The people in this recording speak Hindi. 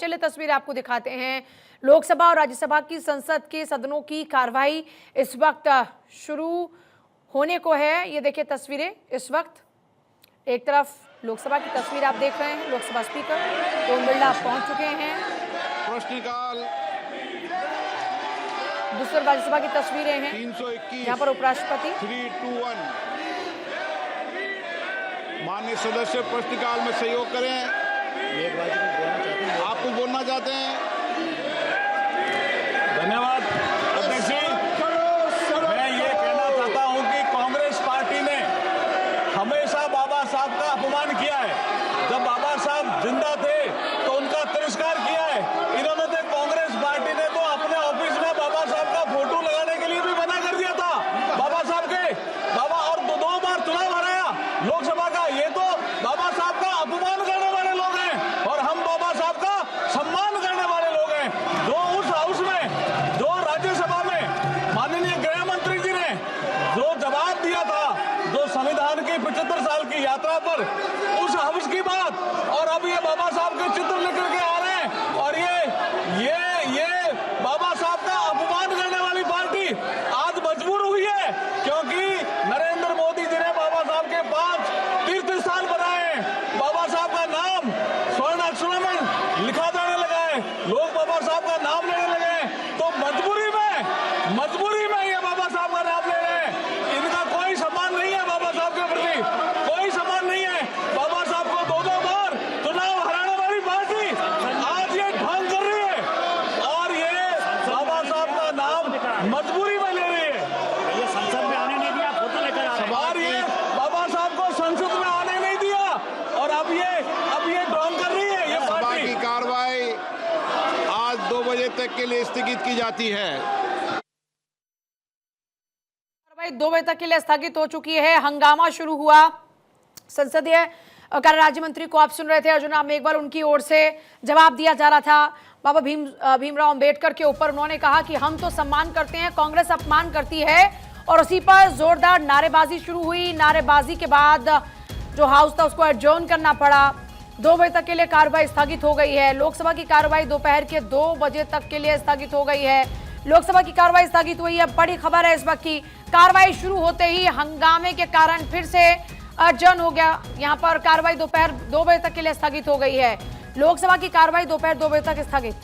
चलिए तस्वीरें आपको दिखाते हैं। लोकसभा और राज्यसभा की संसद के सदनों की कार्रवाई इस वक्त शुरू होने को है। ये देखिए तस्वीरें, इस वक्त एक तरफ लोकसभा की तस्वीर आप देख रहे हैं, लोकसभा स्पीकर ओम बिरला पहुंच चुके हैं। प्रश्नकाल दूसरी राज्यसभा की तस्वीरें हैं, 321 यहाँ पर उपराष्ट्रपति 321 माननीय सदस्य प्रश्नकाल में सहयोग करें। आप कुछ बोलना चाहते हैं? धन्यवाद अध्यक्ष जी। मैं ये कहना चाहता हूं कि कांग्रेस पार्टी ने हमेशा बाबा साहब का अपमान किया है। जब बाबा साहब जिंदा थे तो उनका तिरस्कार किया है। इन्होंने तो कांग्रेस पार्टी ने तो अपने ऑफिस में बाबा साहब का फोटो लगाने के लिए भी मना कर दिया था। बाबा साहब के बाबा और दो बार चुनाव हराया लोकसभा का। ये तो बाबा साहब का अपमान करने वाले लोग हैं और हम बाबा साहब का सम्मान करने वाले लोग हैं। जो उस हाउस में, जो राज्यसभा में माननीय गृह मंत्री जी ने जो जवाब दिया था, जो संविधान की 75 साल की यात्रा पर, उस हाउस की बात, और अब ये बाबा साहब के चित्र लेकर के आ रहे हैं और ये बाबा साहब का अपमान करने वाली पार्टी आज मजबूर हुई है, क्योंकि नरेंद्र मोदी जी ने बाबा साहब के 5 तीर्थ स्थान बनाए हैं। बाबा साहब का नाम स्वर्ण अक्षरों में लिखा जाने लगा है, लोग बाबा साहब का नाम लेने लगे हैं। तो मजबूरी में ये बाबा साहब का नाम ले रहे हैं। इनका कोई सम्मान नहीं है बाबा साहब के प्रति, कोई सम्मान नहीं है। बाबा साहब को दो बार चुनाव हराने वाली पार्टी आज ये ढोंग कर रही है और ये बाबा साहब का नाम मजबूरी में ले रही है। ये संसद में आने नहीं दिया, फोटो लेकर आ रहे हैं। और ये बाबा साहब को संसद में आने नहीं दिया और अब ये ढोंग कर रही है ये सभा पार्टी। की कार्रवाई आज 2 बजे तक के लिए स्थगित की जाती है। 2 बजे तक के लिए स्थगित हो चुकी है। हंगामा शुरू हुआ। संसदीय कार्य राज्य मंत्री को आप सुन रहे थे, अर्जुन राम मेघवाल, उनकी ओर से जवाब दिया जा रहा था बाबा भीमराव अंबेडकर के ऊपर। उन्होंने कहा कि हम तो सम्मान करते हैं, कांग्रेस अपमान करती है, और उसी पर जोरदार नारेबाजी शुरू हुई। नारेबाजी के बाद जो हाउस था उसको एडजर्न करना पड़ा। 2 बजे तक के लिए कार्रवाई स्थगित हो गई है। लोकसभा की कार्रवाई दोपहर के 2 बजे तक के लिए स्थगित हो गई है। लोकसभा की कार्रवाई स्थगित हुई है। बड़ी खबर है इस वक्त की, कार्रवाई शुरू होते ही हंगामे के कारण फिर से अडजर्न हो गया। यहां पर कार्रवाई दोपहर 2 बजे तक के लिए स्थगित हो गई है। लोकसभा की कार्रवाई दोपहर 2 बजे तक स्थगित।